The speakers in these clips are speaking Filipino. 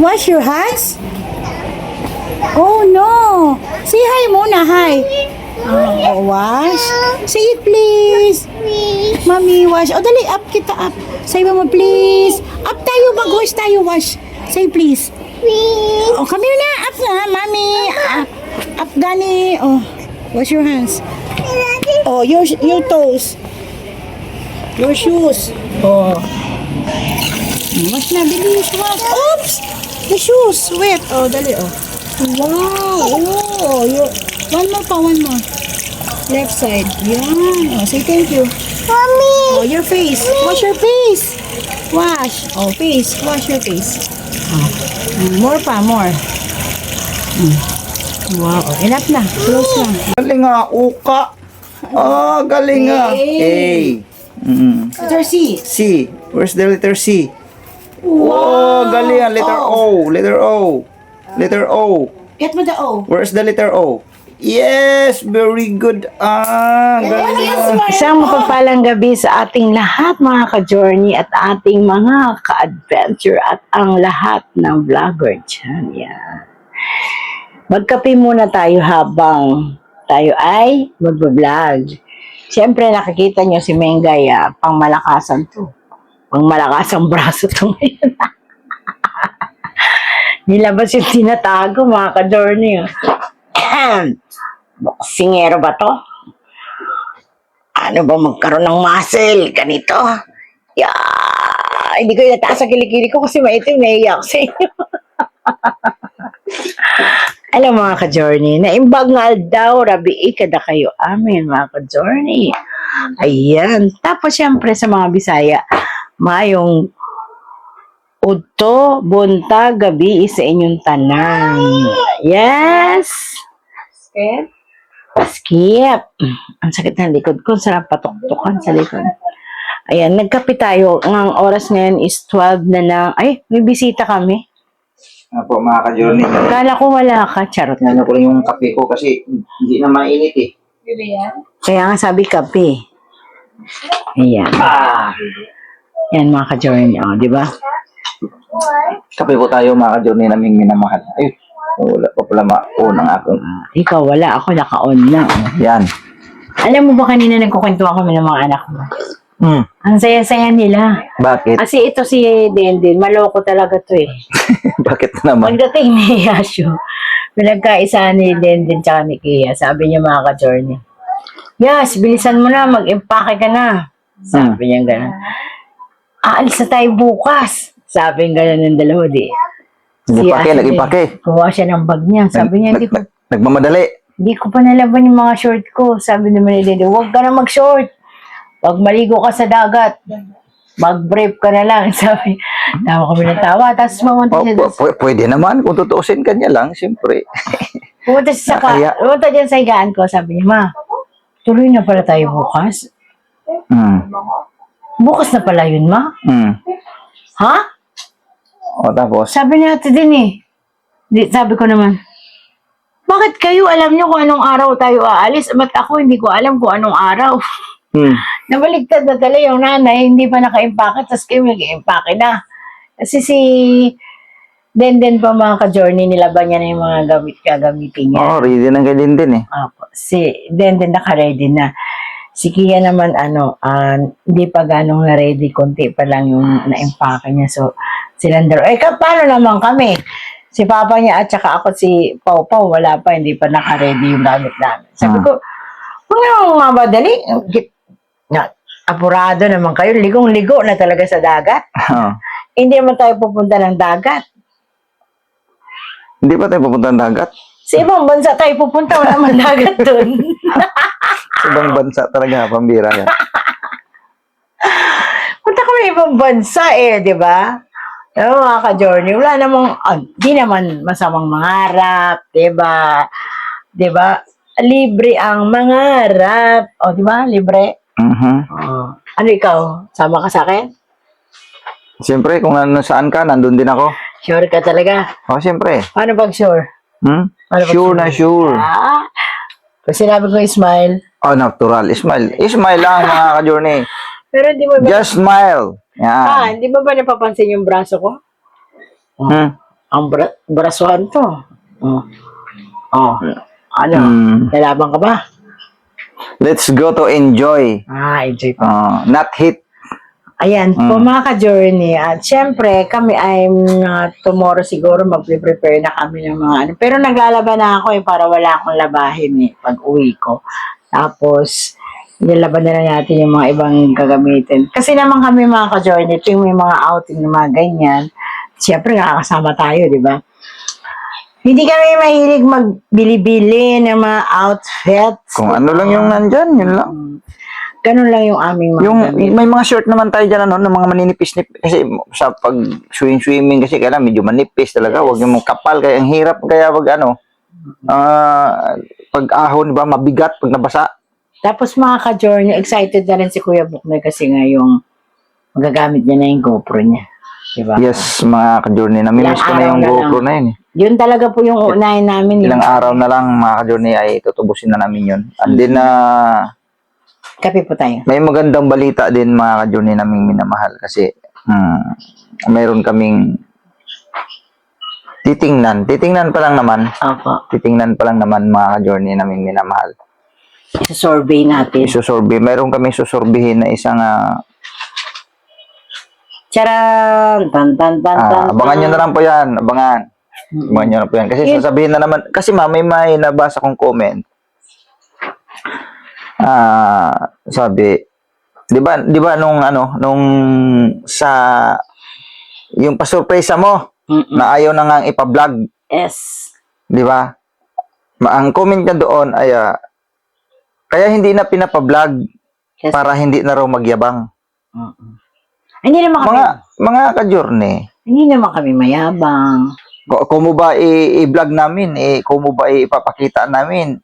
wash your hands? Oh no! Say hi muna, hi. Wash. Say it please. Mommy, wash. Oh, dali, up kita, up. Say mo, please. Up tayo, mag-wash tayo, wash. Say please. Oh, come here na. Up na, mommy. Up gani. Oh, wash your hands. Oh, your toes. Your shoes. Oh. Wash na, bilis, wash. Oops! The shoes, wet. Oh, dali, oh. Wow! Oh, one more. Left side. Yan. Oh, say thank you. Mommy! Oh, your face. Wash your face. Wash. Oh, face. Wash your face. Oh. More pa, more. Wow. Oh, enough na. Close lang. Galing nga, uka. Ah, galing nga. Hey. A. Letter C. C. Where's the letter C? Wow, galing nga. Letter O. Letter O. Letter O. Get mo the O. Where's the letter O? Yes, very good. Ah, galing nga. Isang mapagpalang gabi sa ating lahat mga ka-journey at ating mga ka-adventure at ang lahat ng vlogger dyan. Yan. Magkape muna tayo habang tayo ay mag-vlog. Siyempre nakikita nyo si Mengay, pang malakasan to. Pang malakasang braso to ngayon. Nilabas yung tinatago mga ka-journey. Boksingero ba to? Ano ba magkaroon ng muscle? Ganito? Hindi ko inataas sa kilikili ko kasi maitim, naiiyak sa inyo. Alam mga ka-journey, naimbag nga daw, rabi kada kayo amin mga ka-journey. Ayan. Tapos syempre sa mga Bisaya, mayong udto, bunta, gabi sa inyong tanan. Yes! Skip. Ang sakit ng likod ko. Sarap patuktukan sa likod. Ayan, nagkape tayo. Ang oras ngayon is 12 na lang. Ay, may bisita kami. Apo, mga ka-journey. Kala ko wala ka. Charot. Yan ko lang yung kape ko kasi hindi na mainit eh. Kaya nga sabi kape. Ayan. Yan mga ka-journey. O, di ba? Kape po tayo mga ka-journey naming minamahal. Ay, wala pa pala ma-on ang akong. Ikaw wala. Ako naka-on lang. Yan. Alam mo ba kanina nagkukwentuhan kami ng mga anak mo? Ang saya-saya nila. Bakit? Kasi ito si Dendin, maloko talaga to eh. Bakit naman? Pagdating ni Yasho, pinagkaisa ni Dendin tsaka ni Kia, sabi niya mga ka-journey, Yas, bilisan mo na, mag-impake ka na. Sabi niya gano'n. Aalis na tayo bukas. Sabi niya gano'n ng dalawa di. Nag-impake. Kuha siya ng bag niya. Sabi niya, Nagmamadali. hindi ko pa nalaban yung mga short ko. Sabi naman ni Dendin, huwag ka na mag-short. Pag maligo ka sa dagat, mag-brave ka na lang. Sabi, tawa kami ng tawa. Tapos mamunta siya. Pwede naman. Kung tutuusin ka niya lang, siyempre. Pumunta siya pumunta dyan sa higaan ko. Sabi niya, ma, tuloy na pala tayo bukas. Bukas na pala yun, ma? Ha? O tapos? Sabi niya ate din eh. Sabi ko naman, bakit kayo alam niyo kung anong araw tayo aalis? Ba't ako hindi ko alam kung anong araw? Nabaligtad na tala yung nanay, hindi pa naka-impake, tapos kayo mag-impake na. Kasi si Denden pa mga ka-journey, nilaban niya na yung mga gagamitin niya. Oo, ready na kay Denden eh. Opo. Si Denden naka-ready na. Si Kia naman, hindi pa ganong na-ready, konti pa lang yung na-impake niya. So, silander. Paano naman kami? Si Papa niya at saka ako si Pau Pau, wala pa, hindi pa naka-ready yung gamit namin. Sabi ko, kung yung mabadali, apurado naman kayo, ligong-ligo na talaga sa dagat. Hindi naman tayo pupunta ng dagat. Hindi pa tayo pupunta ng dagat? Sa ibang bansa tayo pupunta, wala man dagat dun. Sa ibang bansa talaga, pambira yan. Punta kami ibang bansa di ba? Mga ka-journey, wala namang, di naman masamang mangarap, di ba? Di ba? Libre ang mangarap. Di ba? Libre. Ano ikaw? Sama ka sa akin? Siyempre, kung saan ka, nandun din ako. Sure ka talaga? Siyempre. Paano pag sure? Sure na sure. Pag sinabi ko smile. Natural. Smile. Smile lang mga ka-journey. Pero hindi mo ba... Just smile. Yan. Hindi mo ba napapansin yung braso ko? Ang brasuhan to. Oh. Oh. Ano? Mm. Lalaban ka ba? Let's go to enjoy. Enjoy pa. Not hit. Ayan, po mga ka-journey. At syempre, kami ay tomorrow siguro magpe-prepare na kami ng mga ano. Pero naglalaban na ako para wala akong labahin pag uwi ko. Tapos, ilalaban na lang natin yung mga ibang gagamitin. Kasi naman kami mga ka-journey, ito yung may mga outing na mga ganyan. Syempre, nakakasama tayo, di ba? Hindi kami mahilig magbili-bili ng mga outfits. Kung ano lang yung nandyan, yun lang. Ganun lang yung aming mga gamit. May mga shirt naman tayo dyan, ng mga maninipis-nipis. Kasi sa pag swimming kasi kailangan medyo manipis talaga. Huwag yung kapal. Kaya ang hirap kaya pag ahon, ba, mabigat pag nabasa. Tapos mga ka-journey, excited na rin si Kuya Buknoy kasi nga yung magagamit niya na yung GoPro niya. Diba? Yes, mga ka-journey. Namimiss ko na yung GoPro na yun. Yun talaga po yung unahin namin. Ilang araw na lang, mga ka-journey, ay tutubusin na namin yun. And then, kape po tayo. may magandang balita din, mga ka-journey, naming minamahal. Kasi, mayroon kaming titingnan. Titingnan pa lang naman. Opo. Titingnan pa lang naman, mga ka-journey, naming minamahal. Survey natin. Isusurvey. Mayroon kami susurbihin na isang Charan! Tan, tan, tan, tan, abangan nyo na lang po yan. Abangan. Abangan nyo na po yan. Kasi sasabihin na naman, kasi may nabasa kong comment. Sabi, di ba nung sa, yung pasurpresa mo, na ayaw na nga ipa-vlog. Yes. Di ba? Ang comment niya doon ay, kaya hindi na pinapa-vlog Yes. para hindi na raw magyabang. Hindi naman kami, Mga ka-journey, hindi naman kami mayabang. kung mo ba i-vlog namin, kung mo ba ipapakita namin,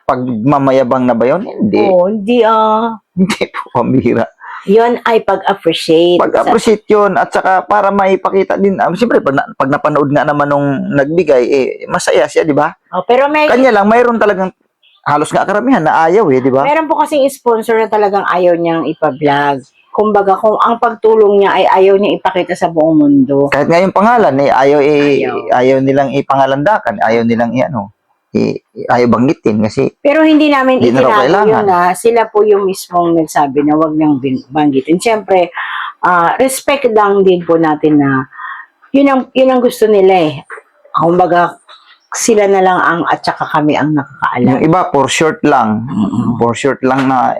pag mamayabang na ba yun? Hindi. Oo, hindi Hindi po, pambira. Yun ay pag-appreciate. Pag-appreciate yun, at saka para maipakita din, siyempre, pag napanood nga naman nung nagbigay, masaya siya, di ba? Pero may, Kanya lang, mayroon talagang, halos nga karamihan na ayaw di ba? meron po kasing sponsor na talagang ayaw niyang ipa-vlog. Kumbaga, kung ang pagtulong niya ay ayaw niya ipakita sa buong mundo. Kahit nga yung pangalan, ayaw nilang ipangalandakan, ayaw nilang ayaw banggitin kasi Pero hindi namin Hindi na raw itinago kailangan. yun sila po yung mismong nagsabi na wag niyang banggitin. Siyempre, respect lang din po natin na yun ang gusto nila Kumbaga, sila na lang at saka kami ang nakakaalam. yung iba for short lang. For short lang na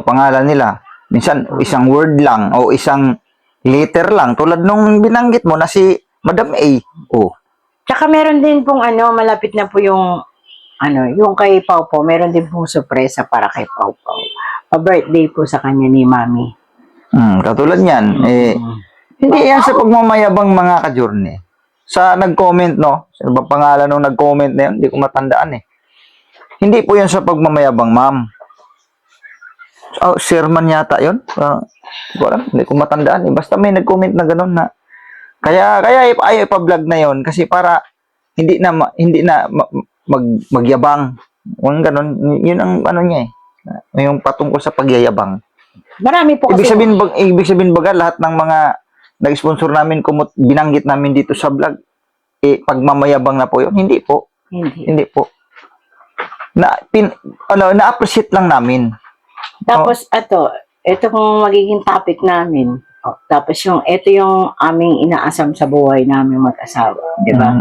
pangalan nila. Minsan isang word lang o isang letter lang tulad nung binanggit mo na si Madam A. Tsaka meron din pong malapit na po yung yung kay Pau Pau, meron din pong sorpresa para kay Pau Pau. Pa-birthday po sa kanya ni Mami. Katulad niyan, hindi yan sa pagmamayabang, mga ka-journey. Sa nag-comment, no? Sa ba pangalan nung nag-comment na yun? Hindi ko matandaan Hindi po yan sa pagmamayabang, ma'am. Sherman yata yun? Hindi ko matandaan Basta may nag-comment na gano'n na. Kaya ayaw ipa-vlog na yun kasi para hindi na magyabang. Yung gano'n, yun ang niya yung patungkol sa pagyayabang. Marami po kasi. Ibig sabihin baga lahat ng mga nag-sponsor namin, binanggit namin dito sa vlog, pagmamayabang na po yun. Hindi po. Hindi po. Na-appreciate lang namin. Tapos, ito kung magiging topic namin. Tapos ito yung aming inaasam sa buhay namin mag-asawa. Di ba?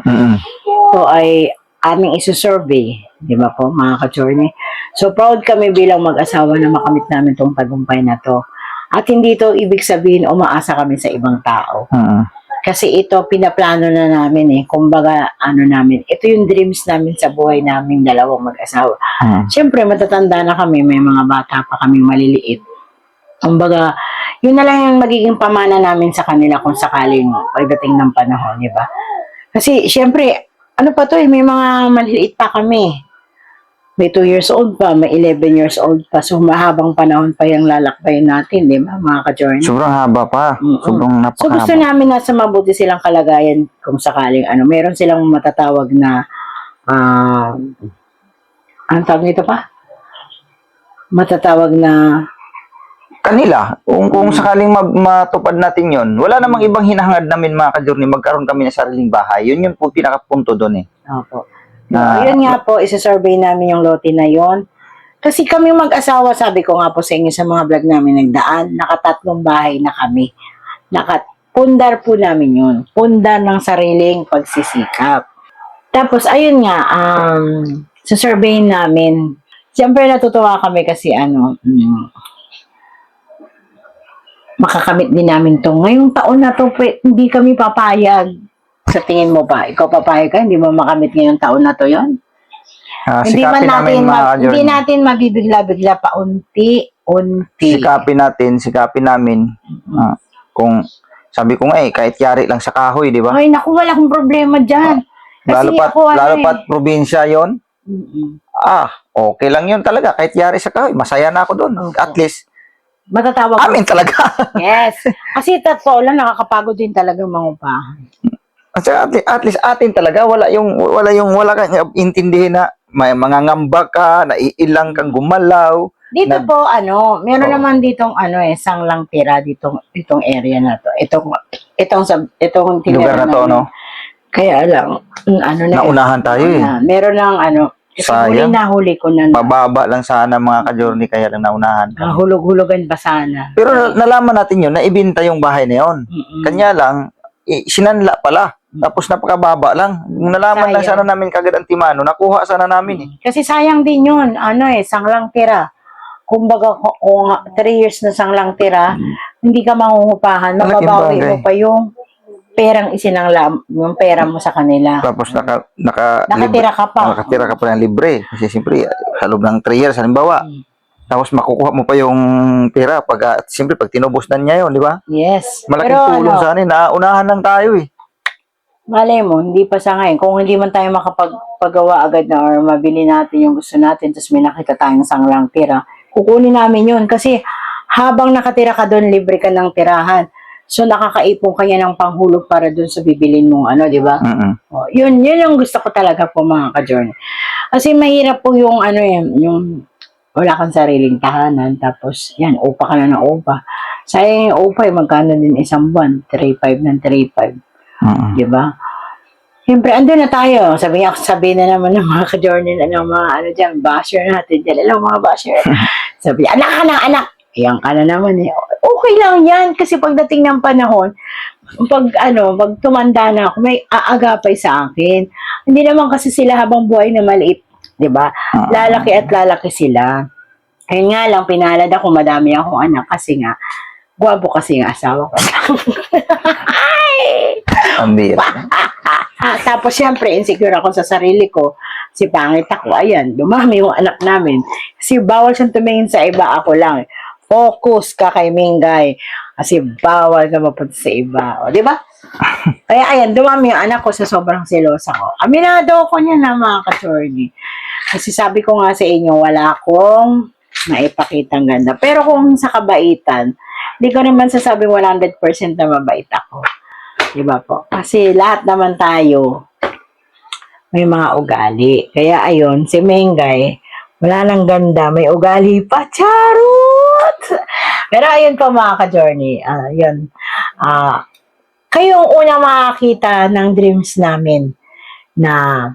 Ito ay aming isusurvey. Di ba po, mga ka-journey? So, proud kami bilang mag-asawa na makamit namin itong tagumpay na to. At hindi to ibig sabihin umaasa kami sa ibang tao. Kasi ito, pinaplano na namin Kumbaga, namin, ito yung dreams namin sa buhay namin dalawang mag-asawa. Siyempre, matatanda na kami, may mga bata pa kami maliliit. Kumbaga, yun na lang yung magiging pamana namin sa kanila kung sakaling pagdating ng panahon, di ba? Kasi, siyempre, may mga maliliit pa kami. May 2 years old pa, may 11 years old pa. So, mahabang panahon pa yung lalakbayin natin, di ba, mga ka-journey? Sobrang haba pa. Sobrang napakahaba. So, gusto namin na sa mabuti silang kalagayan kung sakaling meron silang matatawag na anong tawag nito pa? Matatawag na kanila. Kung sakaling matupad natin yon, wala namang ibang hinahangad namin mga ka-journey, magkaroon kami ng sariling bahay. Yun yung po pinakapunto doon eh. Opo. Na- Yun nga po, isa-survey namin yung lote na yon. Kasi kami mag-asawa, sabi ko nga po sa inyo sa mga vlog namin nagdaan, nakatatlong bahay na kami. Pundar po namin yun. Pundar ng sariling pagsisikap. Tapos, ayun nga, sa survey namin, siyempre natutuwa kami kasi makakamit din namin to. Ngayong taon na to, hindi kami papayag. Sa tingin mo ba? Ikaw papayag ka? Hindi mo makamit ngayong taon na to yon? Hindi man Sikapin namin natin, mga hindi ka-journey. natin mabibigla-bigla pa unti-unti. Sikapin namin. Kung sabi ko nga kahit yari lang sa kahoy, di ba? Ay, naku, wala akong problema dyan. Kasi Lalo pat probinsya yon. Okay lang yun talaga. Kahit yari sa kahoy, masaya na ako doon. Opo. At least, matatawag ko. amin talaga. Yes. Kasi totoo lang, nakakapagod din talaga mangupahan. At least atin talaga, wala kang intindihin na may mga ngamba ka, naiilang kang gumalaw. Dito po, meron naman ditong sanglang tira ditong area na to. Itong Lugar na to, namin. no? Kaya lang, Naunahan tayo eh. Meron ng Sayang. huli ko na. Mababa lang sana mga ka-journey, kaya lang naunahan. Hulog-hulugan pa sana. Pero nalaman natin yun, na ibinta yung bahay na yun. Mm-mm. Kanya lang, sinanla pala. Tapos napakababa lang. Kung nalaman lang sana Sayang. namin kagad ang timano, nakuha sana namin eh. Kasi sayang din yun. Sanglang tira. Kumbaga, kung 3 years na sanglang tira, hindi ka mangungupahan. Malaking Mababawi bagay. mo pa yung perang isinangla, yung pera mo sa kanila. Tapos Nakatira ka pa. nakatira ka pa ng libre. Kasi siyempre, sa loob ng 3 years, halimbawa. Tapos makukuha mo pa yung pera siyempre pag tinubos na niya yun, di ba? Yes. Malaking tulong sa anin. Naunahan lang tayo eh. Malay mo, hindi pa sa ngayon. Kung hindi man tayo makapagpagawa agad na or mabili natin yung gusto natin, tapos may nakita tayong sanglang tira, kukunin namin yun. Kasi habang nakatira ka doon, libre ka ng tirahan. So, nakakaipon ka niya ng panghulog para doon sa bibilin mong di ba? O, yun yung gusto ko talaga po mga ka-journey. Kasi mahirap po yung yung wala kang sariling tahanan, tapos yan, upa ka na ng upa. Sayang yung upa, magkano din isang buwan? 3,500 ng 3,500. Di ba? Siyempre, andun na tayo. Sabi na naman ng mga ka-journey na mga dyan, basher natin. Dyan lang mga basher. Sabi, anak ka ng anak. Ayan ka na naman eh. Okay lang yan. Kasi pagdating ng panahon, pag tumanda na ako, may aagapay sa akin. Hindi naman kasi sila habang buhay na maliit. Diba? Lalaki at lalaki sila. Ayun nga lang, pinalad ako, madami akong anak. Kasi nga, guwapo kasi nga asawa ko. Ang bira. Tapos syempre, insecure ako sa sarili ko. Si pangit ako, ayan, dumami yung anak namin. Kasi bawal siyang tumingin sa iba, ako lang. Focus ka kay Mingay. Kasi bawal ka mapunta sa iba. O, di ba? Kaya ayan, dumami yung anak ko sa sobrang selosa ko. Aminado ko niya na mga ka-journey. Kasi sabi ko nga sa inyo, wala akong maipakitang ganda. Pero kung sa kabaitan, hindi ko naman sasabing 100% na mabait ako. Diba po? Kasi lahat naman tayo may mga ugali. Kaya ayun, si Mengay, wala nang ganda, may ugali pa. Charot! Pero ayun po mga ka-journey, yun. Kayo ang unang makakita ng dreams namin na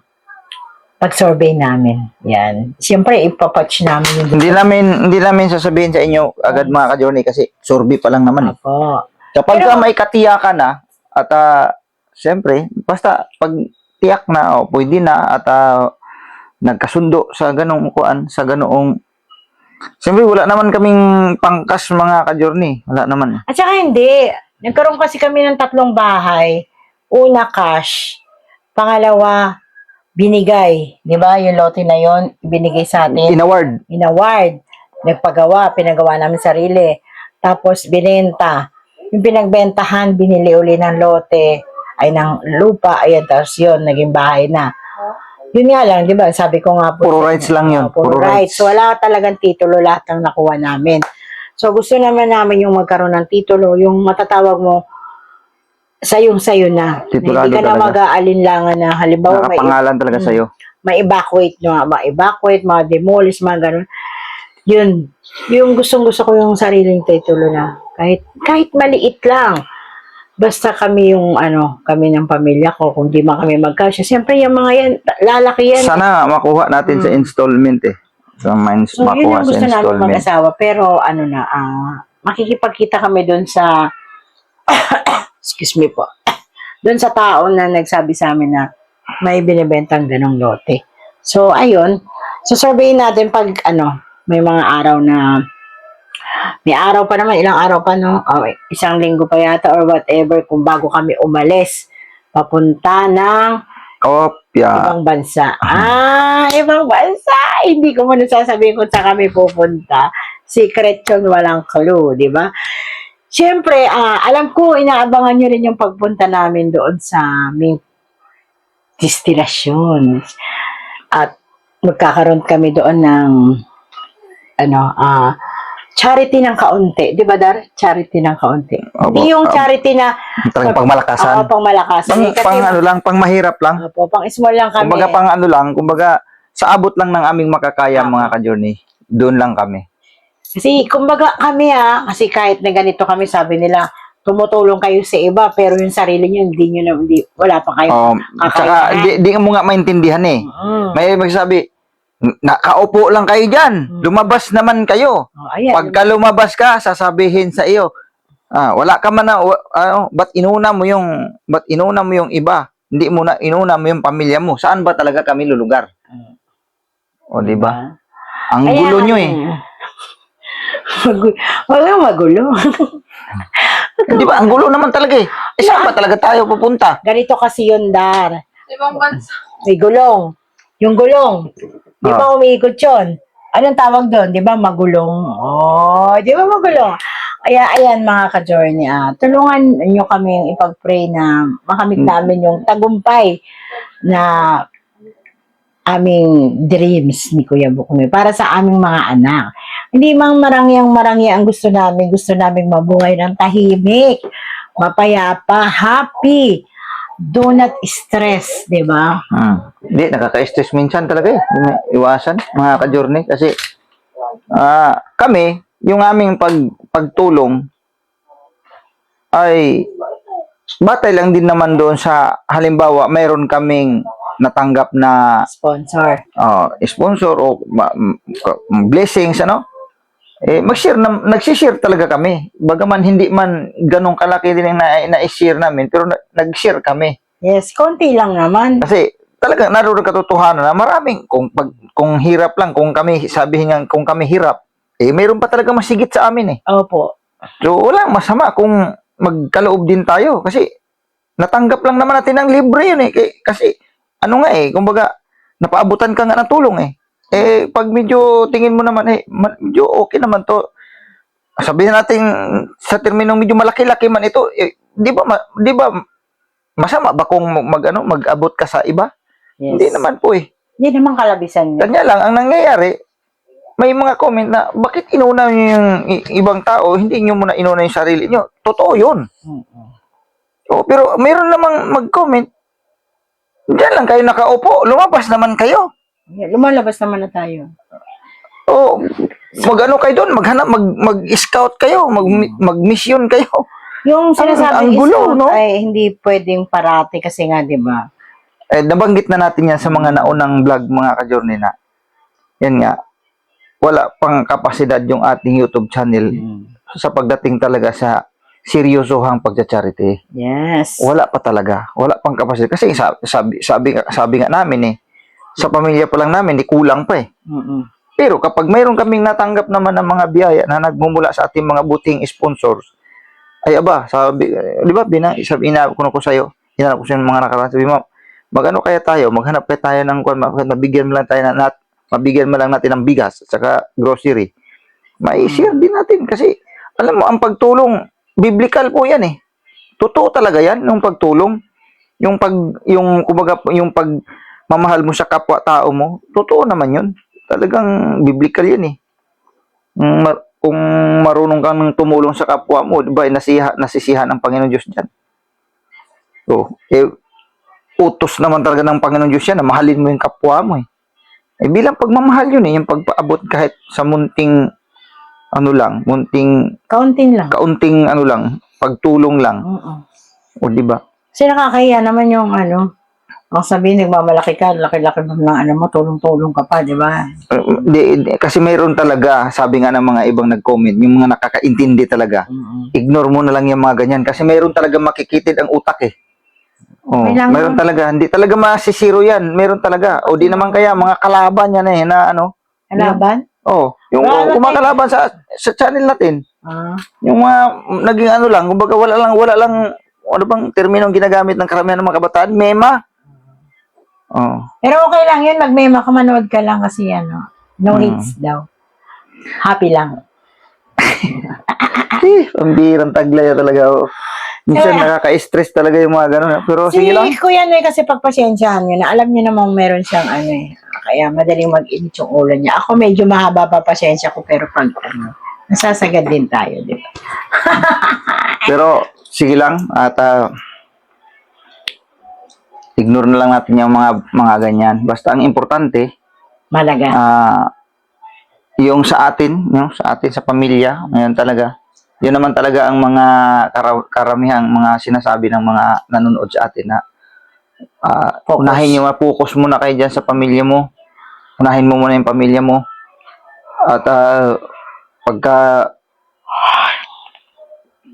pag-survey namin. Yan. Siyempre, ipapatch namin yung Hindi namin sasabihin sa inyo agad mga ka-journey kasi survey pa lang naman eh. po. Kapag Pero- ka may katiyakan na at siyempre, basta pag tiyak na pwede na at nagkasundo sa ganong siyempre wala naman kaming pangkas mga ka-journey. Wala naman. At saka hindi. Nagkaroon kasi kami ng 3 bahay. Una, cash. Pangalawa, binigay. Di ba? Yung lote na yon binigay sa atin. Inaward. Inaward. Nagpagawa. Pinagawa namin sarili. Tapos, binenta. Yung pinagbentahan, binili uli ng lote. Ay, ng lupa. Ayan, tapos yun, naging bahay na. Yun nga lang, di ba? Sabi ko nga po. Puro rights lang yun. Puro rights. So, wala talagang titulo lahat ng nakuha namin. So, gusto naman namin yung magkaroon ng titulo, yung matatawag mo, sayong-sayo na. Titulado Hindi ka na talaga. mag-aalinlangan na, halimbawa, Nakapangalan talaga sa'yo. ma-evacuate, mga demolish, mga ganun. Yun. Yung gustong-gusto ko yung sariling titulo na kahit maliit lang. Basta kami yung kami ng pamilya ko, kung di man kami magkasya. Siyempre yung mga yan, lalaki yan. Sana makuha natin sa installment eh. So, So, yun makuha yung sa gusto namin installment. mag-asawa. Pero makikipagkita kami doon sa excuse me po. Doon sa tao na nagsabi sa amin na may binibentang ganong lote. So, ayun. So, surveyin natin pag may mga araw na may araw pa naman, ilang araw pa no? Isang linggo pa yata or whatever kung bago kami umalis papunta ng Kopya. ibang bansa. Ibang bansa! Hindi ko muna sasabihin kung saan kami pupunta. Secret yun, walang clue, di ba? Siyempre, alam ko, inaabangan nyo rin yung pagpunta namin doon sa aming destinasyon. At magkakaroon kami doon ng charity ng kaunti. Di ba, Dar? Charity ng kaunti. Hindi yung charity na Talagang pangmalakasan. pangmalakasan. Pang mahirap lang. Opo, pang small lang kami. Kumbaga pang kumbaga sa abot lang ng aming makakaya mga ka-journey. Doon lang kami. Kasi, kumbaga kami kasi kahit na ganito kami, sabi nila, tumutulong kayo sa iba, pero yung sarili nyo, wala pa kayo Saka, di mo nga maintindihan eh. May magsabi, nakaupo lang kayo dyan. Lumabas naman kayo. Ayan. Pagka lumabas ka, sasabihin sa iyo, wala ka man na, ba't inuna mo yung iba? Hindi mo na inuna mo yung pamilya mo. Saan ba talaga kami lulugar? O, di ba? Ang gulo nyo eh. Wala magulo. Di ba? Ang gulo naman talaga eh. Saan ba talaga tayo pupunta? Ganito kasi yun, Dar. Ibang bansa. May gulong. Yung gulong. Di ba umiikot yun? Anong tawag doon? Di ba magulong? Di ba magulong? Kaya ayan mga ka-journey, tulungan nyo kami ipag-pray na makamit namin yung tagumpay na aming dreams ni Kuya Bukumi para sa aming mga anak. Hindi mang marangyang ang gusto namin mabuhay ng tahimik, mapayapa, happy, do not stress, di ba? Hindi, nakaka-stress minsan talaga eh. Iwasan, mga ka-journey. Kasi, kami, yung aming pagtulong ay batay lang din naman doon sa halimbawa, mayroon kaming natanggap na sponsor o blessings, nagsishare talaga kami. Bagaman hindi man ganong kalaki din ang na-share namin, pero nag-share kami. Yes, konti lang naman. Kasi talaga naroon katotohanan na maraming kung hirap lang, kung kami hirap, mayroon pa talaga masigit sa amin eh. Opo. So walang masama kung magkaloob din tayo kasi natanggap lang naman natin ang libre yun eh. Kasi kumbaga napaabutan ka nga ng tulong eh. Pag medyo tingin mo naman medyo okay naman to. Sabihin natin sa terminong medyo malaki-laki man ito, di ba masama ba kung mag-abot ka sa iba? Yes. Hindi naman po eh. Hindi naman kalabisan niya. Kanya lang ang nangyayari, may mga comment na bakit inuna niyo yung ibang tao, hindi niyo muna inuna yung sarili niyo. Totoo 'yun. Pero mayroon namang mag-comment, diyan lang kayo nakaupo, lumabas naman kayo. Lumalabas naman na tayo. Mag-ano kayo doon, mag-scout kayo, mag-mission kayo. Yung sinasabing ang gulo, no? ay hindi pwedeng parati kasi nga, di ba? Nabanggit na natin yan sa mga naunang vlog, mga ka-journey na. Yan nga, wala pang kapasidad yung ating YouTube channel sa pagdating talaga sa seryosohang pagcha-charity. Yes. Wala pa talaga. Wala pang kapasidad. Kasi sabi nga namin sa pamilya pa lang namin, kulang pa eh. Pero kapag mayroon kaming natanggap naman ng mga biyaya na nagmumula sa ating mga buting sponsors, ay di ba, inarap ko sa'yo, inarap ko sa mga nakaraan, sabi mo, magano kaya tayo, maghanap kaya tayo ng mabigyan mo lang natin ng bigas at saka grocery. Mai-share din natin kasi, alam mo, ang pagtulong, biblical po yan eh. Totoo talaga yan, yung pagtulong. Yung pagmamahal mo sa kapwa-tao mo, totoo naman yun. Talagang biblical yan eh. Kung marunong kang tumulong sa kapwa mo, diba, nasisihan ang Panginoon Diyos dyan. So, utos naman talaga ng Panginoon Diyos yan na mahalin mo yung kapwa mo eh. Eh, bilang pagmamahal yun eh, yung pagpaabot kahit sa munting, ano lang, munting, Kauntin lang. kaunting, ano lang, pagtulong lang. Oo. O, di ba? Kasi nakakahiya naman yung ang sabihin, nagmamalaki ka, laki-laki mo ng mo, tulong-tulong ka pa, di ba? Kasi mayroon talaga, sabi nga ng mga ibang nag-comment, yung mga nakakaintindi talaga. Ignore mo na lang yung mga ganyan. Kasi mayroon talaga makikitid ang utak eh. Oh, Okay lang mayroon yun. talaga. Hindi talaga masisiro yan. Mayroon talaga. O di naman kaya, mga kalaban yan eh, na ano. Kalaban? Oh, yung Wala kumakalaban sa channel natin. Ah. Yung mga naging ano lang, kumbaga wala lang, ano bang terminong ginagamit ng karamihan ng mga kabataan? Mema. Oh. Pero okay lang yun, magmema ka, manood ka lang kasi no hits daw. Happy lang. Pambirang taglay talaga. Oh. Minsan Kaya- nakaka-stress talaga yung mga ganun. Pero Si sige lang. Kuya Noy kasi pagpasensyahan nyo na, alam nyo namang meron siyang kaya madaling mag-init yung ulo niya. Ako medyo mahaba pa pasensya ko, pero pag nasasagad din tayo, di ba? Pero sige lang at ignore na lang natin yung mga ganyan. Basta ang importante Malaga. yung sa atin sa pamilya, ngayon talaga. Yun naman talaga ang mga karamihang mga sinasabi ng mga nanonood sa atin na unahin nyo, focus muna kayo dyan sa pamilya mo. Unahin mo muna yung pamilya mo. At pagka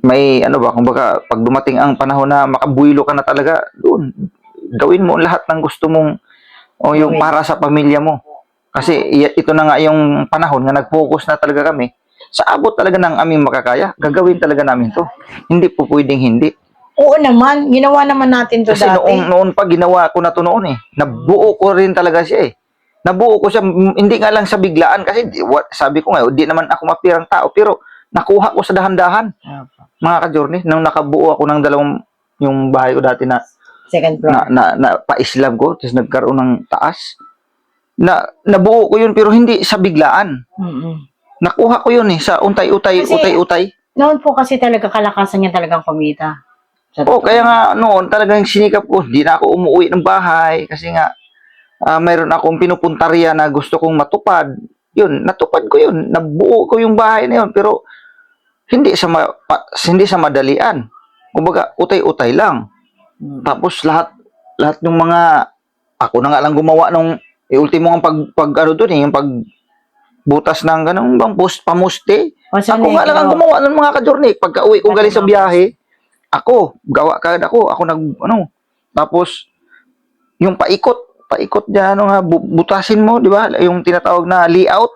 may kumbaga pag dumating ang panahon na makabuilo ka na talaga doon, gawin mo lahat ng gusto mong o yung para sa pamilya mo. Kasi ito na nga yung panahon na nag-focus na talaga kami. Sa abot talaga ng aming makakaya, gagawin talaga namin to. Hindi po pwedeng hindi. Oo naman, ginawa naman natin to Kasi dati. noon pa ginawa ko na to noon eh. Nabuo ko rin talaga siya eh. Nabuo ko siya, hindi nga lang sa biglaan kasi sabi ko nga, di naman ako mapirang tao pero nakuha ko sa dahan-dahan. Mga ka-journey, nung nakabuo ako ng yung bahay ko dati na Second floor. na pa-islam ko, tapos nagkaroon ng taas. Nabuo ko yun pero hindi sa biglaan. Nakuha ko yun eh sa untay-utay, Kasi- utay-utay. Noon po kasi talaga kalakasan niya talagang kumita. Kaya nga noon talagang sinikap ko, hindi na ako umuwi ng bahay kasi nga mayroon akong pinupuntarya na gusto kong matupad. Yun, natupad ko yun. Nabuo ko yung bahay na yun pero hindi sa madalian. Kumbaga, utay-utay lang. Tapos lahat ng mga ako na nga lang gumawa nung ultimo ang pag ano doon yung pagbutas ng ganung bang pamuste. Ako nga lang ang gumawa ng mga ka-journey. Pagka-uwi ko galing sa biyahe, ako nag tapos yung paikot diyan butasin mo, di ba? Yung tinatawag na layout.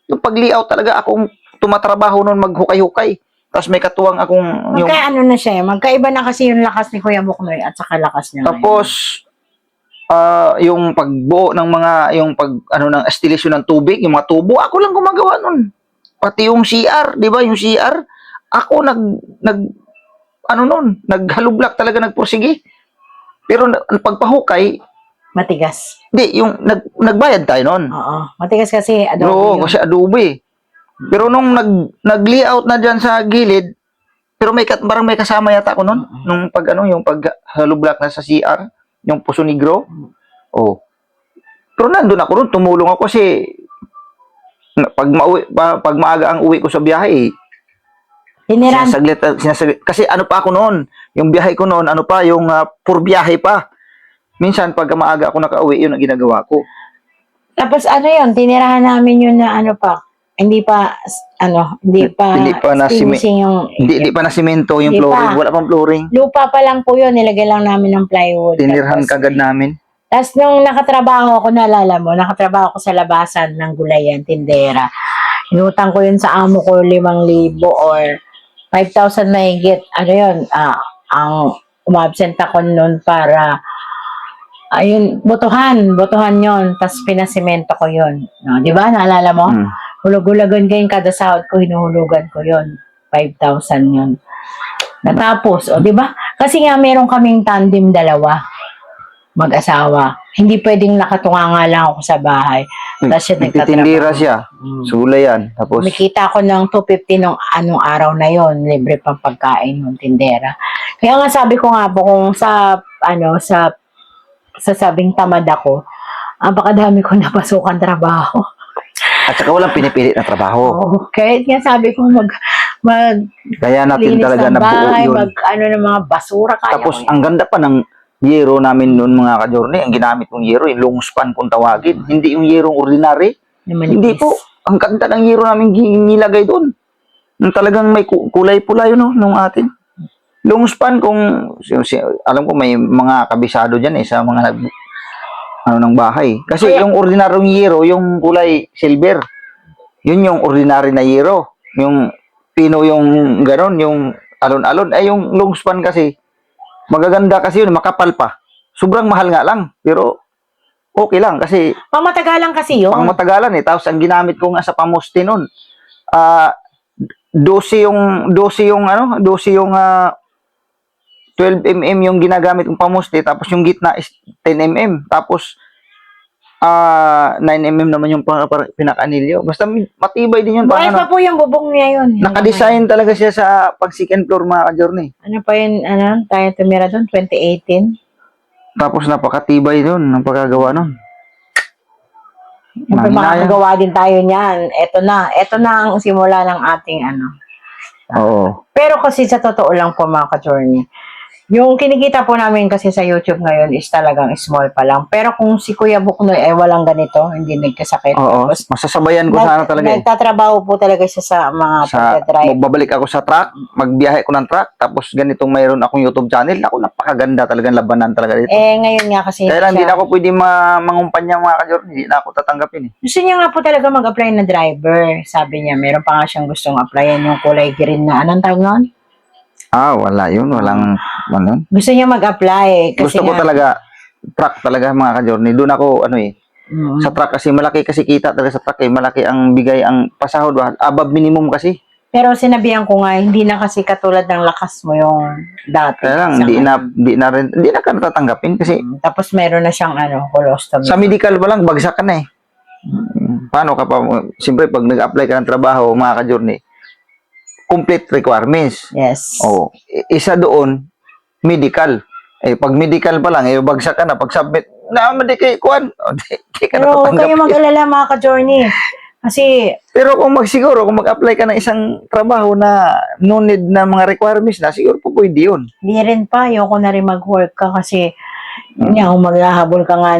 Yung pag-layout talaga akong tumatrabaho noon maghukay-hukay. Tapos may katuwang akong Magkaano na siya, magkaiba na kasi yung lakas ni Kuya Buknoy at saka lakas niya. tapos yung pagbuo ng mga yung ng installation ng tubig, yung mga tubo, ako lang gumagawa noon. Pati yung CR, di ba? Yung CR, ako naghalublak talaga, nagpursige. Pero pagpahukay, Matigas. di, yung nagbayad tayo noon. Oo. Matigas kasi adobo Oo, yun. kasi adobe. Pero nung nag-layout na diyan sa gilid, pero parang may kasama yata ako noon, nung yung paghalublak na sa CR, yung Puso Negro. Oh. Pero nandun ako noon, tumulong ako kasi pag maaga ang uwi ko sa biyahe, Hiniran. sinasaglit. Kasi ano pa ako noon, yung biyahe ko noon, yung pur biyahe pa. Minsan, pag maaga ako nakauwi, yun ang ginagawa ko. Tapos yun, tinirahan namin yun na hindi pa na finishing yung Hindi pa na simento yung Hindi flooring. pa. Wala pang flooring. lupa pa lang po yun, nilagay lang namin ng plywood. Tinirhan kagad namin. Tapos nung nakatrabaho ako, naalala mo, nakatrabaho ako sa labasan ng gulayan, tindera. Inutang ko yun sa amo ko 5,000 or 5,000 mahigit. Ano yun, ang umabsent ako noon para ayun, botohan yon. Tapos pinasimento ko yon. No, di ba? Naalala mo? Hulug-hulagan ko yung kada sahod ko, hinuhulugan ko yon. 5,000 yon. Natapos, di ba? Kasi nga meron kaming tandem dalawa, mag-asawa. Hindi pwedeng nakatunganga lang ako sa bahay. Tapos siya Nagtitindira nagtatrabaho. siya. Sula yan. Tapos, Kumikita ako ng 250 nung anong araw na yon, libre pang pagkain ng tindera. Kaya nga sabi ko nga po kung sa sabing tamad ako, Apakadami ko napasukan trabaho. At saka walang pinipilit na trabaho. Oo. Kahit nga sabi ko Kaya natin linis talaga ng nabuo bahay, yun. ano ng mga basura. Kaya Tapos, ko yan. ang ganda pa ng yero namin noon mga ka-journey. Ang ginamit kong yero, yung long span kung tawagin. Hindi yung yerong ordinary. Na manipis. Hindi po. Ang ganda ng yero namin nilagay doon. Yung talagang may kulay pula yun, no, nung atin. Long span kung, alam ko may mga kabisado dyan sa mga ng bahay. Kasi yung ordinaryong yero, yung kulay silver, yun yung ordinary na yero. Yung pino yung ganon, yung alon-alon. Ay, yung long span kasi, magaganda kasi yun, makapal pa. Sobrang mahal nga lang, pero okay lang kasi Pamatagalan kasi yun. pang matagalan Tapos ang ginamit ko nga sa pamusti nun, 12 yung 12 mm yung ginagamit kong pamusti, tapos yung gitna is 10 mm, tapos 9 mm naman yung pinaka-anilyo. Basta matibay din yun. Buhay pa po yung bubong niya yun. Nakadesign talaga siya sa pag second floor mga ka-journey. Ano pa yun, tayo tumira doon, 2018. Tapos napakatibay nun, ang pagkagawa nun. Siyempre, makakagawa din tayo niyan. Ito na ang simula ng ating Oo. Pero kasi sa totoo lang po mga ka-journey, yung kinikita po namin kasi sa YouTube ngayon is talagang small pa lang. Pero kung si Kuya Buknoy ay walang ganito, hindi nagkasakit. Oo. Tapos, Masasabayan ko sana talaga nagtatrabaho po talaga siya sa mga pagdadrive. Babalik ako sa truck, magbiyahe ko ng truck, tapos ganitong mayroon akong YouTube channel. Ako, napakaganda talagang labanan talaga dito. Ngayon nga kasi Kaya lang, hindi na ako pwede mangumpanya mga ka-journey. Hindi na ako tatanggapin Gusto niya nga po talaga mag-apply na driver. Sabi niya, meron pa nga siyang gustong applyan yung kulay green na, anong tawag nun? Wala yun. Walang, ano. Gusto niya mag-apply. Kasi Gusto ko talaga, truck talaga mga ka-journey. Doon ako, sa truck kasi, malaki kasi kita talaga sa truck Malaki ang bigay, ang pasahod, above minimum kasi. Pero sinabihan ko nga, hindi na kasi katulad ng lakas mo yung dati. Kaya lang, hindi na ka natatanggapin kasi Tapos meron na siyang colostomy. sa medical pa lang, bagsak ka na Paano ka pa, siyempre pag nag-apply ka ng trabaho, mga ka-journey, complete requirements. Yes. Isa doon, medical. Pag medical pa lang, bagsak ka na. Pag submit, di kayo kuhan. Di ka Pero huwag natatanggapin. kayo mag-alala mga ka-journey. Kasi, Pero kung mag-apply ka ng isang trabaho na no need na mga requirements na, siguro po pwede yun. di rin pa, ayoko na rin mag-work ka kasi kung maghahabol ka nga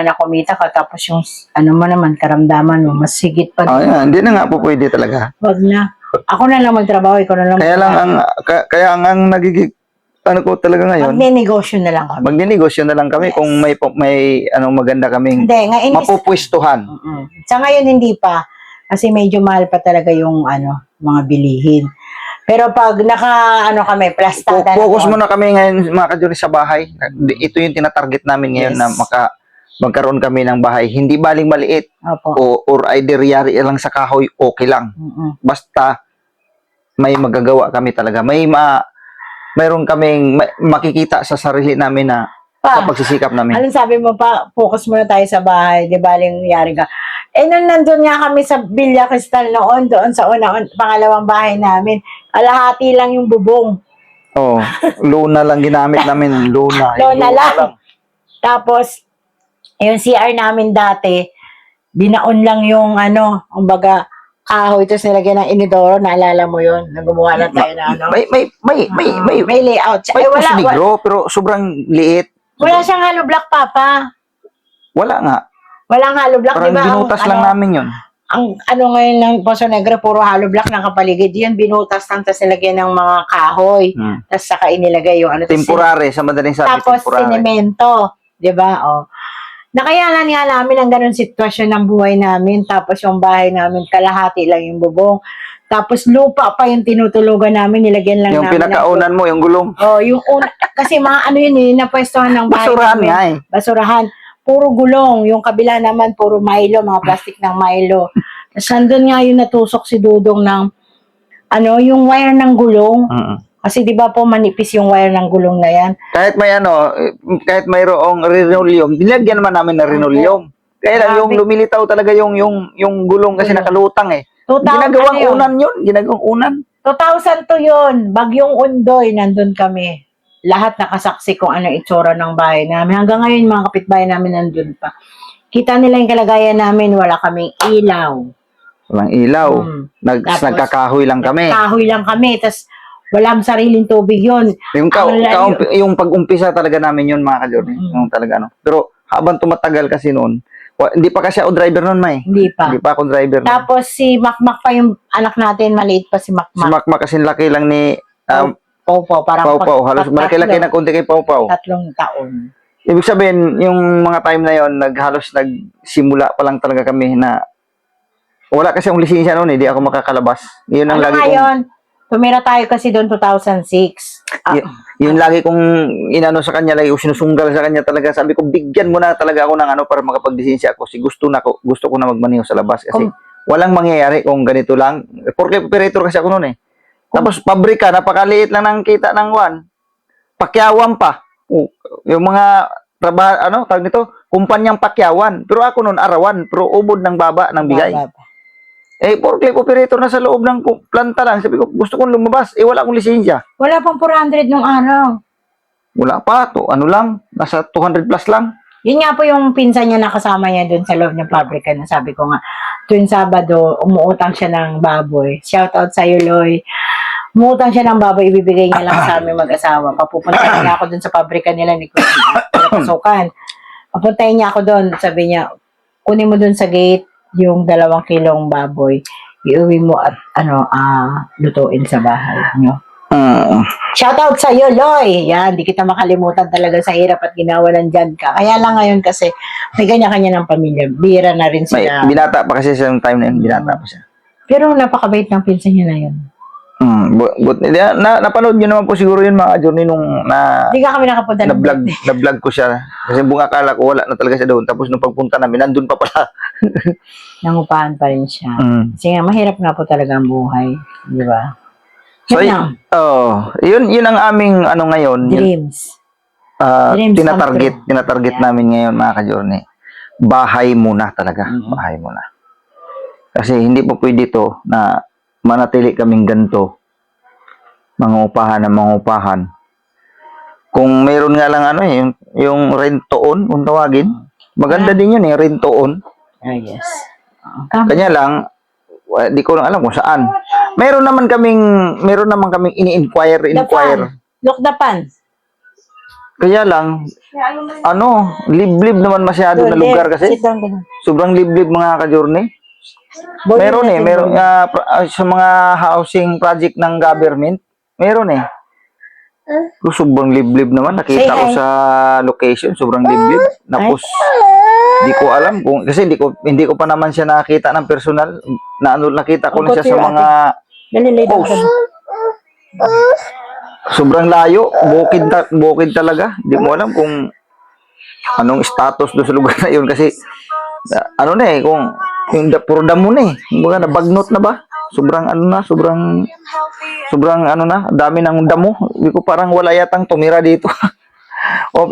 na kumita ka tapos yung mo naman, karamdaman mo, mas higit pa. Hindi na nga po pwede talaga. Wag na. Ako na lang magtrabaho, ikaw na lang. Kaya ang nagiging, ko talaga ngayon, Magne-negosyo na lang kami. magne-negosyo na lang kami kung may maganda kaming Hindi, ngayon mapupwestuhan. sa ngayon hindi pa. Kasi medyo mahal pa talaga yung mga bilihin. Pero pag kami, plastada na Focus muna kami ngayon mga ka-journey sa bahay. Ito yung tinatarget namin ngayon na magkaroon kami ng bahay. Hindi baling maliit Opo. or either yari lang sa kahoy, okay lang. Basta may magagawa kami talaga. Mayroon kaming makikita sa sarili namin na sa pagsisikap namin. Anong sabi mo pa, focus muna tayo sa bahay, di baling yari ka. Nung nandun nga kami sa Villa Cristal noon, doon sa pangalawang bahay namin, kalahati lang yung bubong. Luna lang ginamit namin. Luna lang. Tapos, yung CR namin dati, binaon lang yung kumbaga, kahoy, tapos nilagyan ng inidoro, naalala mo yun? Nagumuha na tayo na may layout. May negro, pero sobrang liit. Wala siyang hollow block, Papa. Wala nga. Walang hollow block, di Parang ba? binutas lang namin yun. Ang ngayon ng Poso Negro, puro hollow block nakapaligid yun. Binutas lang, tapos nilagyan ng mga kahoy. Tapos saka inilagay yung Temporary, sa madaling sabi, tapos temporary. sinemento. Di ba? Nakayanan nga namin ang ganun sitwasyon ng buhay namin. Tapos yung bahay namin, kalahati lang yung bubong. Tapos lupa pa yung tinutulugan namin, nilagyan lang yung namin. Yung pinakaunan mo, yung gulong. Yung una, kasi mga yun, napwestuhan ng bahay Basurahan namin. nga Basurahan. Puro gulong. Yung kabila naman, puro Milo, mga plastic ng Milo. Tapos nandun nga yung natusok si Dudong ng, yung wire ng gulong. Kasi di ba po manipis yung wire ng gulong na yan. Kahit kahit mayroong linoleum, nilagyan naman namin ng linoleum. Kaya lang yung lumilitaw talaga yung gulong kasi nakalutang Ginagawang unan yun. Ginagawang unan. 2002 yun. Bagyong Undoy, nandun kami. lahat nakasaksi kung ano itsura ng bahay namin. Hanggang ngayon, mga kapitbahay namin nandun pa. Kita nila yung kalagayan namin, wala kaming ilaw. Walang ilaw. Tapos, Nagkakahoy lang kami. Kahoy lang kami, tas walang sariling tubig yun. Yung pag-umpisa talaga namin yun, mga ka-journey. Yung talaga, no? Pero habang tumatagal kasi noon, hindi pa kasi ako driver noon, May. Hindi pa. Hindi pa ako driver noon. Tapos si Makmak pa yung anak natin, maliit pa si Si Makmak. Makmak kasi laki lang ni Pau-Pau, parang Pau-Pau. Halos malaki-laki na konti kay Pau-Pau. 3 taon. Ibig sabihin, yung mga time na yon, halos nagsimula pa lang talaga kami na wala kasi akong lisensya noon, hindi ako makakalabas. Yun ang lagi kong Ngayon, tumira tayo kasi doon 2006. yun lagi kong inano sa kanya, lagi ko sinusunggal sa kanya talaga. Sabi ko, bigyan mo na talaga ako ng ano para makapag-lisensya ako. Gusto ko na magmaneho sa labas kasi walang mangyayari kung ganito lang. Forklift operator kasi ako noon eh. Tapos pabrika, napakaliit lang ng kita ng pakyawan pa. Yung mga trabaho, tawag nito, kumpanyang pakyawan. Pero ako noon, arawan, pero ubod ng baba ng bigay. Forklift operator na sa loob ng planta lang. Sabi ko, gusto kong lumabas. Wala akong lisensya. Wala pang 400 nung araw. Wala pa. Ano lang, nasa 200 plus lang. Yun nga po yung pinsan niya nakasama niya doon sa loob ng pabrika na sabi ko nga, tuwing Sabado, umuutang siya ng baboy. Shout out sa iyo, Loy. Umuutang siya ng baboy, ibibigay niya lang sa aming mag-asawa. Papupunta niya ako doon sa pabrika nila ni Pasukan. Papuntahin niya ako doon. Sabi niya, kunin mo doon sa gate yung 2 kilong baboy. Iuwi mo at lutuin sa bahay niyo. Shout out sa iyo, Loy. Yan, di kita makalimutan talaga sa hirap at ginawa nandyan ka. Kaya lang ngayon kasi may kanya-kanya ng pamilya. Bira na rin sila. Binata pa kasi sa time na yun. Binata pa siya. Pero napakabait ng pinsan niya na yun. Napanood nyo naman po siguro yun, mga journey nung Hindi ka kami nakapunta na-vlog ko siya. Kasi bunga akala ko wala na talaga siya doon. Tapos nung pagpunta namin, nandun pa pala. Nangupahan pa rin siya. Kasi nga, mahirap nga po talaga ang buhay. Di ba? So, yun ang aming ngayon. Dreams. Dreams tinatarget namin ngayon, mga ka-journey. Bahay muna talaga. Bahay muna. Kasi hindi po pwede to na manatili kaming ganito. Mangupahan. Kung meron nga lang yung rent-to-own, kung tawagin. Maganda din yun rent-to-own. Yes. Kanya lang, di ko lang alam kung saan. Meron naman kaming ini-inquire. Look the pan. Kaya lang, liblib naman masyado na lugar kasi. Sobrang liblib, mga ka-journey. Meron sa mga housing project ng government, meron sobrang liblib naman. Nakita ko sa location, sobrang liblib. Tapos, di ko alam kung, kasi hindi ko pa naman siya nakita ng personal. Nakita ko lang siya sa mga post. Sobrang layo, bukid talaga. Hindi mo alam kung anong status doon sa lugar na yun kasi kung yung puro damo kumbaga nabagnot na ba? Sobrang dami ng damo. Hindi ko parang wala yatang tumira dito.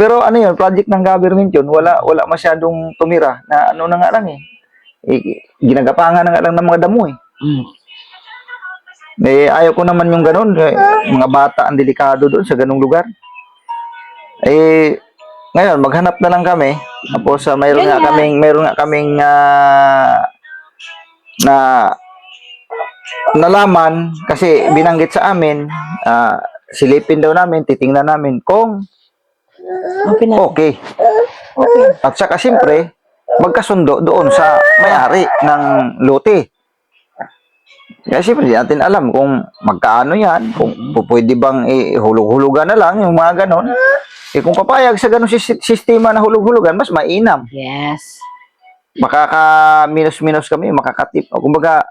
Pero yun, project ng government yun, wala masyadong tumira na na nga lang ginagapangan na nga lang ng mga damo ayaw ko naman yung ganun. Mga bata ang delikado doon sa ganung lugar. Ngayon, maghanap na lang kami. Tapos, mayroon nga kaming nalaman kasi binanggit sa amin, silipin daw namin, titingnan namin kung okay. At saka siyempre, magkasundo doon sa may-ari ng lote. Kaya siyempre, di natin alam kung magkaano yan, kung pwede bang hulog-hulugan na lang, yung mga ganon. Kung papayag sa ganong sistema na hulog-hulugan, mas mainam. Yes. Makaka-minus-minus kami, makakatip. Kumbaga,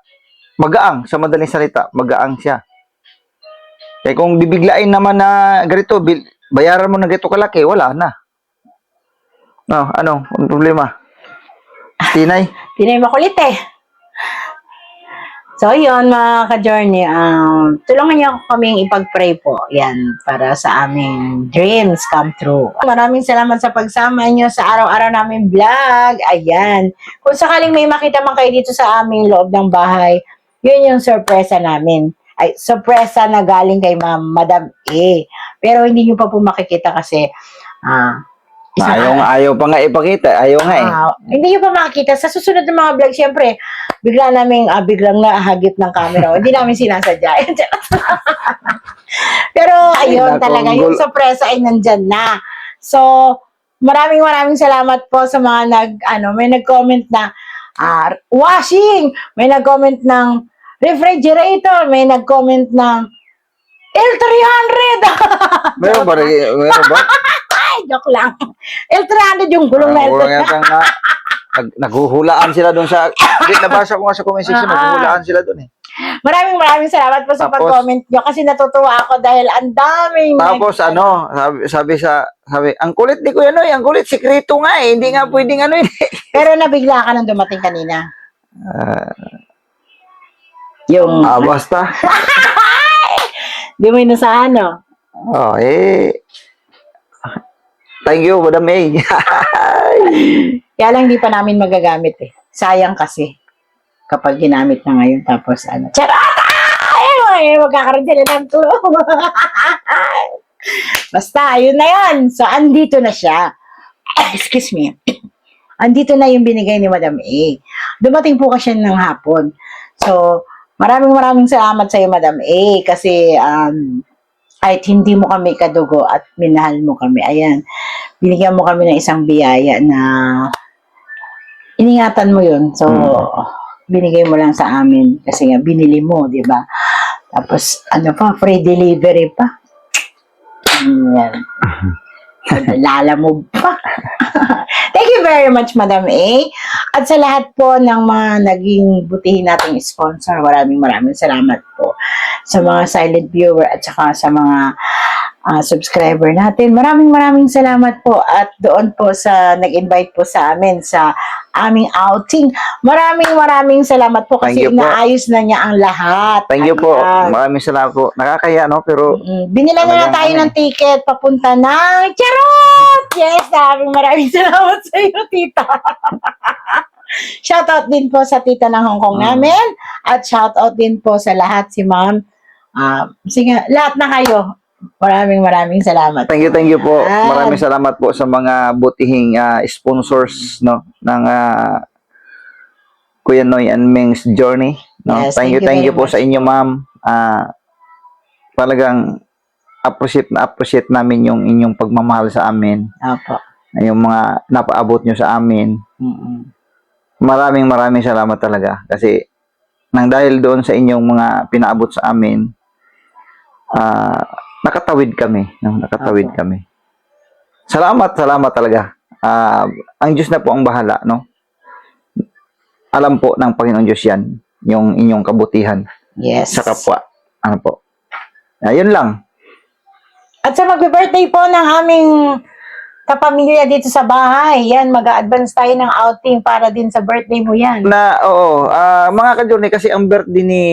magaang, sa madaling salita, magaang siya. Kaya kung bibiglain naman na ganito, bayaran mo na ganito kalaki, wala na. Anong problema? Tinay makulit So, yun, mga ka-journey, tulungan niyo kaming ipag-pray po. Yan, para sa aming dreams come true. Maraming salamat sa pagsama niyo sa araw-araw namin vlog. Ayan. Kung sakaling may makita man kayo dito sa aming loob ng bahay, yun yung sorpresa namin. Ay, sorpresa na galing kay Madam A. Pero hindi nyo pa po makikita kasi Ayaw pa nga ipakita. Ayaw nga eh. hindi nyo pa makikita. Sa susunod ng mga vlog, syempre, biglang nahagip ng camera. Hindi namin sinasadya. Pero ayun, Nako, talaga, yung sorpresa ay nandyan na. So, maraming salamat po sa mga may nag-comment na washing, may nag-comment ng refrigerator, may nag-comment ng L300. Meron ba? Meron ba? Ay, joke lang. L300 yung gulong na L300. Naghuhulaan sila doon sa... Nabasa ko nga sa comment section, naghuhulaan sila doon eh. Maraming salamat po sa Tapos, pag-comment nyo kasi natutuwa ako dahil ang daming... Tapos sabi, ang kulit ni Kuya Noy, ang kulit, sikreto nga eh, hindi nga pwedeng ano eh. Pero nabigla ka nang dumating kanina. Yung... Basta. Di mo inasahan, no? Thank you, Madam May. Kaya lang hindi pa namin magagamit eh. Sayang kasi. Kapag ginamit na ngayon, tapos charot! Ay, magkakaroon sila ng tulong. Basta, yun na yun. So, andito na siya. Excuse me. Andito na yung binigay ni Madam A. Dumating po kasi ng hapon. So, maraming salamat sa iyo, Madam A. Kasi, kahit hindi mo kami kadugo at minahal mo kami, ayan, binigyan mo kami ng isang biyaya na iningatan mo yun. So, binigay mo lang sa amin kasi nga binili mo, di ba? Tapos, free delivery pa. Ayan. Lalamog pa. Thank you very much, Madam A. At sa lahat po ng mga naging butihin nating sponsor, maraming salamat po sa mga silent viewer at saka sa mga subscriber natin. Maraming salamat po at doon po sa nag-invite po sa amin sa aming outing. Maraming salamat po kasi inaayos na niya ang lahat. Thank you po. Maraming salamat po. Nakakaya, no? Pero... Binila na tayo ng ticket papunta ng Charot! Yes, maraming salamat sa iyo, tita. Shoutout din po sa tita ng Hong Kong namin at shoutout din po sa lahat si ma'am. Sige, lahat na kayo. Maraming salamat. Thank you po. Maraming salamat po sa mga butihing sponsors, no, ng Kuya Noy and Ming's Journey, no. Yes, thank you po sa inyo, ma'am. Talagang appreciate namin yung inyong pagmamahal sa amin. Opo. Yung mga napaabot nyo sa amin. Maraming salamat talaga kasi nang dahil doon sa inyong mga pinaabot sa amin, nakatawid kami, no? Nakatawid kami. Salamat talaga. Ang Diyos na po ang bahala, no? Alam po ng Panginoon Diyos yan, yung inyong kabutihan. Yes. Sa kapwa. Ano po? Ayun lang. At sa magbe-birthday po ng aming kapamilya dito sa bahay, yan, mag-a-advance tayo ng outing para din sa birthday mo yan. Oo. Mga ka-journey, kasi ang birthday ni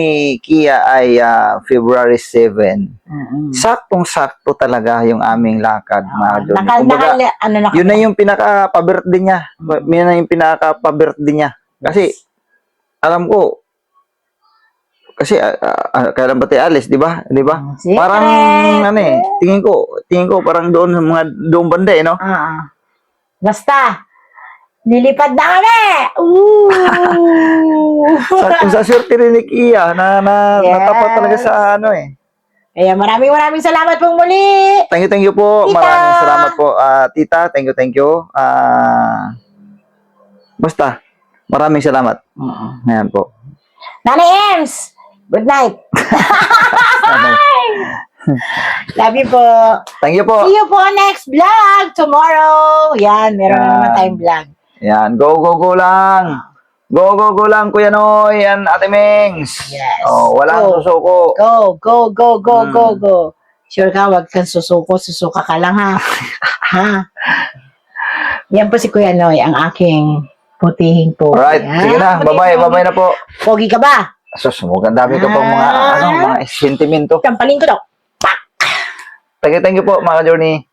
Kia ay February 7. Saktong-sakto talaga yung aming lakad, mga ka-journey. Yun na yung pinaka-pa-birthday niya. Yun na yung pinaka-pa-birthday niya. Kasi, alam ko, kasi kailan ba tayo alis, di ba? Di ba? Parang tingin ko parang doon sa mga doong banda no? Basta nilipad na kami. Sa swerte rin ni Kia na natapat talaga sa Kaya maraming salamat pong muli. Thank you po. Tita. Maraming salamat po, tita. Thank you. Basta maraming salamat. Ayan po. Nanay Ems, good night. Love you po. Thank you po. See you po next vlog tomorrow. Yan, meron na naman tayong vlog. Yan, go lang. Go lang, Kuya Noy and Ate Mings. Yes. Walang susuko. Go. Sure ka, wag kang susuka ka lang ha. Yan po si Kuya Noy, ang aking putihing po. Alright, sige na. Bye-bye na po. Pogi ka ba? Sus, mukhang dami ka pang mga sentimento. Tampalin ko daw. Thank you po, mga journey.